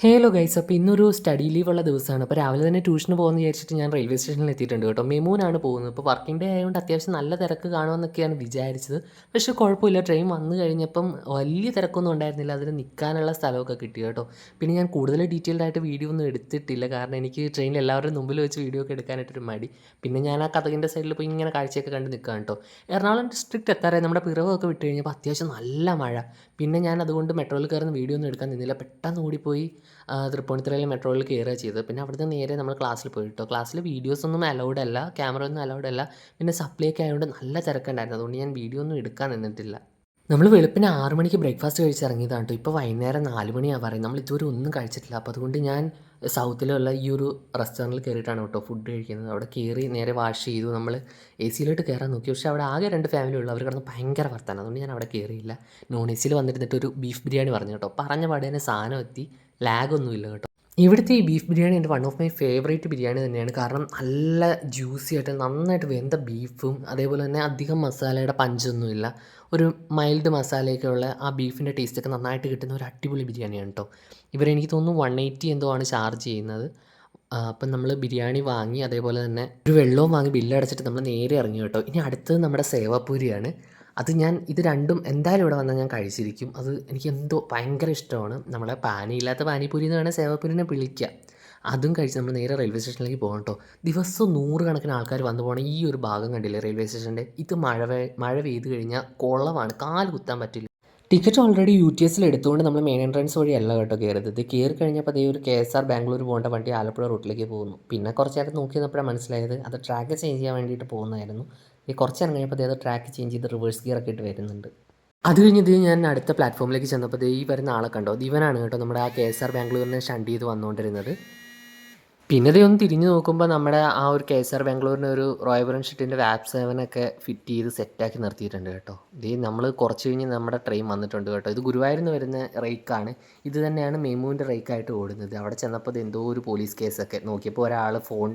Hello guys, അപ്പോൾ ഇന്നൊരു study ലീവുള്ള ദിവസമാണ്. അപ്പോൾ രാവിലെ തന്നെ ട്യൂഷന് പോകുമെന്ന് വിചാരിച്ചിട്ട് ഞാൻ റെയിൽവേ സ്റ്റേഷനിൽ എത്തിയിട്ടുണ്ട് കേട്ടോ. മെമൂനാണ് പോകുന്നത്. ഇപ്പോൾ വർക്കിംഗ് ഡേ ആയതുകൊണ്ട് അത്യാവശ്യം നല്ല തിരക്ക് കാണുമെന്നൊക്കെയാണ് വിചാരിച്ചത്. പക്ഷേ കുഴപ്പമില്ല, ട്രെയിൻ വന്നു കഴിഞ്ഞപ്പം വലിയ തിരക്കൊന്നും ഉണ്ടായിരുന്നില്ല. അതിന് നിൽക്കാനുള്ള സ്ഥലമൊക്കെ കിട്ടി കേട്ടോ. പിന്നെ ഞാൻ കൂടുതൽ ഡീറ്റെയിൽഡ് ആയിട്ട് വീഡിയോ ഒന്നും എടുത്തിട്ടില്ല, കാരണം എനിക്ക് ട്രെയിനിൽ എല്ലാവരുടെയും മുമ്പിൽ വെച്ച് വീഡിയോ ഒക്കെ എടുക്കാനായിട്ടൊരു മടി. പിന്നെ ഞാൻ ആ കഥകിൻ്റെ സൈഡിൽ പോയി ഇങ്ങനെ കാഴ്ചയൊക്കെ കണ്ട് നിൽക്കുകയാണ് കേട്ടോ. എറണാകുളം ഡിസ്ട്രിക്റ്റ് എത്താറായി. നമ്മുടെ പിറവൊക്കെ വിട്ട് കഴിഞ്ഞപ്പോൾ അത്യാവശ്യം നല്ല മഴ. പിന്നെ ഞാൻ അതുകൊണ്ട് മെട്രോയിൽ കയറുന്ന വീഡിയോ ഒന്നും എടുക്കാൻ നിന്നില്ല. പെട്ടെന്ന് ഓടിപ്പോയി തൃപ്പൂണിത്തുറയിൽ മെട്രോയിൽ കയറുക ചെയ്തത്. പിന്നെ അവിടുന്ന് നേരെ നമ്മൾ ക്ലാസ്സിൽ പോയി കേട്ടോ. ക്ലാസ്സിൽ വീഡിയോസൊന്നും അലൗഡ് അല്ല, ക്യാമറ ഒന്നും അലൗഡ് അല്ല. പിന്നെ സപ്ലൈ ഒക്കെ ആയതുകൊണ്ട് നല്ല തിരക്കുണ്ടായിരുന്നു. അതുകൊണ്ട് ഞാൻ വീഡിയോ ഒന്നും എടുക്കാൻ നിന്നിട്ടില്ല. നമ്മൾ വെളുപ്പിന് 6 മണിക്ക് ബ്രേക്ക്ഫാസ്റ്റ് കഴിച്ച് ഇറങ്ങിയതാണ് കേട്ടോ. ഇപ്പോൾ വൈകുന്നേരം 4 മണിയാണ് പറയുന്നത്. നമ്മൾ ഇതുവരെ ഒന്നും കഴിച്ചിട്ടില്ല. അപ്പോൾ അതുകൊണ്ട് ഞാൻ സൗത്തിലുള്ള ഈ ഒരു റെസ്റ്റോറൻറ്റിൽ കയറിയിട്ടാണ് കേട്ടോ ഫുഡ് കഴിക്കുന്നത്. അവിടെ കയറി നേരെ വാഷ് ചെയ്തു. നമ്മൾ എ സിയിലോട്ട് കയറാൻ നോക്കി. പക്ഷേ അവിടെ ആകെ 2 ഫാമിലി ഉള്ളൂ. അവർ കിടന്ന് ഭയങ്കര വർത്താനം. അതുകൊണ്ട് ഞാൻ അവിടെ കയറിയില്ല. നോൺ എ സിയിൽ വന്നിരുന്നിട്ട് ഒരു ബീഫ് ബിരിയാണി പറഞ്ഞു കേട്ടോ. പറഞ്ഞ പാടെ തന്നെ സാധനം എത്തി. ലാഗൊന്നുമില്ല കേട്ടോ. ഇവിടുത്തെ ഈ ബീഫ് ബിരിയാണി എൻ്റെ one of my favourite biryani തന്നെയാണ്. കാരണം നല്ല ജ്യൂസി ആയിട്ട് നന്നായിട്ട് വെന്ത ബീഫും അതേപോലെ തന്നെ അധികം മസാലയുടെ പഞ്ചൊന്നുമില്ല. ഒരു മൈൽഡ് മസാലയൊക്കെ ഉള്ള ആ ബീഫിൻ്റെ ടേസ്റ്റൊക്കെ നന്നായിട്ട് കിട്ടുന്ന ഒരു അടിപൊളി ബിരിയാണിയാണ് കേട്ടോ. ഇവരെനിക്ക് തോന്നുന്നു 180 എന്തോ ആണ് ചാർജ് ചെയ്യുന്നത്. അപ്പം നമ്മൾ ബിരിയാണി വാങ്ങി, അതേപോലെ തന്നെ ഒരു വെള്ളവും വാങ്ങി ബില്ലടച്ചിട്ട് നമ്മൾ നേരെ ഇറങ്ങി കേട്ടോ. ഇനി അടുത്തത് നമ്മുടെ സേവാപ്പൂരിയാണ്. അത് ഇത് രണ്ടും എന്തായാലും ഇവിടെ വന്നാൽ ഞാൻ കഴിച്ചിരിക്കും. അത് എനിക്ക് എന്തോ ഭയങ്കര ഇഷ്ടമാണ്. നമ്മളെ പാനിയില്ലാത്ത പാനിപൂരി എന്ന് വേണേൽ സേവാപ്പൂരിനെ വിളിക്കാം. അതും കഴിച്ച് നമ്മൾ നേരെ റെയിൽവേ സ്റ്റേഷനിലേക്ക് പോകണം കേട്ടോ. ദിവസവും 100 കണക്കിന് ആൾക്കാർ വന്നു പോകണം. ഈ ഒരു ഭാഗം കണ്ടില്ലേ റെയിൽവേ സ്റ്റേഷൻ്റെ, ഇത് മഴ പെയ്ത് കഴിഞ്ഞാൽ കുളമാണ്, കാല് കുത്താൻ പറ്റില്ല. ടിക്കറ്റ് ഓൾറെഡി UTSൽ എടുത്തുകൊണ്ട് നമ്മൾ മെയിൻ എൻട്രൻസ് വഴിയല്ല കേട്ടോ കയറിയത്. ഇത് കയറി കഴിഞ്ഞപ്പോൾ അതേ ഒരു KSR ബാംഗ്ലൂർ പോകേണ്ട വണ്ടി ആലപ്പുഴ റൂട്ടിലേക്ക് പോകുന്നു. പിന്നെ കുറച്ച് നേരം നോക്കി നിന്നപ്പോഴാണ് മനസ്സിലായത് അത് ട്രാക്ക് ചേഞ്ച് ചെയ്യാൻ വേണ്ടിയിട്ട് പോകുന്നതായിരുന്നു. ഈ കുറച്ച് നേരം കഴിഞ്ഞപ്പോൾ അത് ട്രാക്ക് ചേഞ്ച് ചെയ്ത് റിവേഴ്സ് ഗിയർ ഒക്കെ ഇട്ട് വരുന്നുണ്ട്. അത് കഴിഞ്ഞത് ഞാൻ അടുത്ത പ്ലാറ്റ്ഫോമിലേക്ക് ചെന്നപ്പോൾ ഈ വരുന്ന ആളെ കണ്ടോ. ഇവനാണ് കേട്ടോ നമ്മുടെ ആ KSR ബാംഗ്ലൂരിനെ ഷണ്ട് ചെയ്ത് വന്നുകൊണ്ടിരുന്നത്. പിന്നെ ഒന്ന് തിരിഞ്ഞ് നോക്കുമ്പോൾ നമ്മുടെ ആ ഒരു KSR ബാംഗ്ലൂരിൻ്റെ ഒരു റോയബറൻ ഷിറ്റിൻ്റെ വാപ്പ് 7 ഒക്കെ ഫിറ്റ് ചെയ്ത് സെറ്റാക്കി നിർത്തിയിട്ടുണ്ട് കേട്ടോ. നമ്മൾ കുറച്ച് കഴിഞ്ഞ് നമ്മുടെ ട്രെയിൻ വന്നിട്ടുണ്ട് കേട്ടോ. ഇത് ഗുരുവായൂരിൽ നിന്ന് വരുന്ന റേക്കാണ്. ഇത് തന്നെയാണ് മെമുവിൻ്റെ റേക്കായിട്ട് ഓടുന്നത്. അവിടെ ചെന്നപ്പോൾ എന്തോ ഒരു പോലീസ് കേസൊക്കെ നോക്കിയപ്പോൾ ഒരാൾ ഫോൺ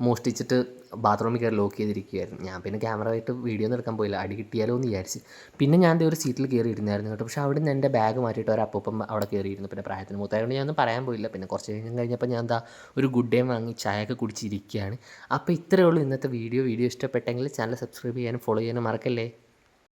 മോഷ്ടിച്ചിട്ട് ബാത്റൂമിൽ കയറി ലോക്ക് ചെയ്തിരിക്കുകയായിരുന്നു. ഞാൻ പിന്നെ ക്യാമറ ആയിട്ട് വീഡിയോ ഒന്നും എടുക്കാൻ പോയില്ല, അടി കിട്ടിയാലോ എന്ന് വിചാരിച്ച്. പിന്നെ ഞാൻ ഒരു സീറ്റിൽ കയറി ഇരുന്നായിരുന്നു കേട്ടോ. പക്ഷേ അവിടെ നിന്ന് എൻ്റെ ബാഗ് മാറ്റിയിട്ട് ഒരപ്പം അവിടെ കയറിയിരുന്നു. പിന്നെ പ്രായത്തിന് മൂത്തായതുകൊണ്ട് ഞാനൊന്നും പറയാൻ പോയില്ല. പിന്നെ കുറച്ച് കഴിഞ്ഞപ്പോൾ ഞാൻ ഒരു ഗുഡ് ഡേ വാങ്ങി ചായയൊക്കെ കുടിച്ചിരിക്കുകയാണ്. അപ്പോൾ ഇത്രയേ ഉള്ളൂ ഇന്നത്തെ വീഡിയോ. ഇഷ്ടപ്പെട്ടെങ്കിൽ ചാനൽ സബ്സ്ക്രൈബ് ചെയ്യാനും ഫോളോ ചെയ്യാനും മറക്കല്ലേ.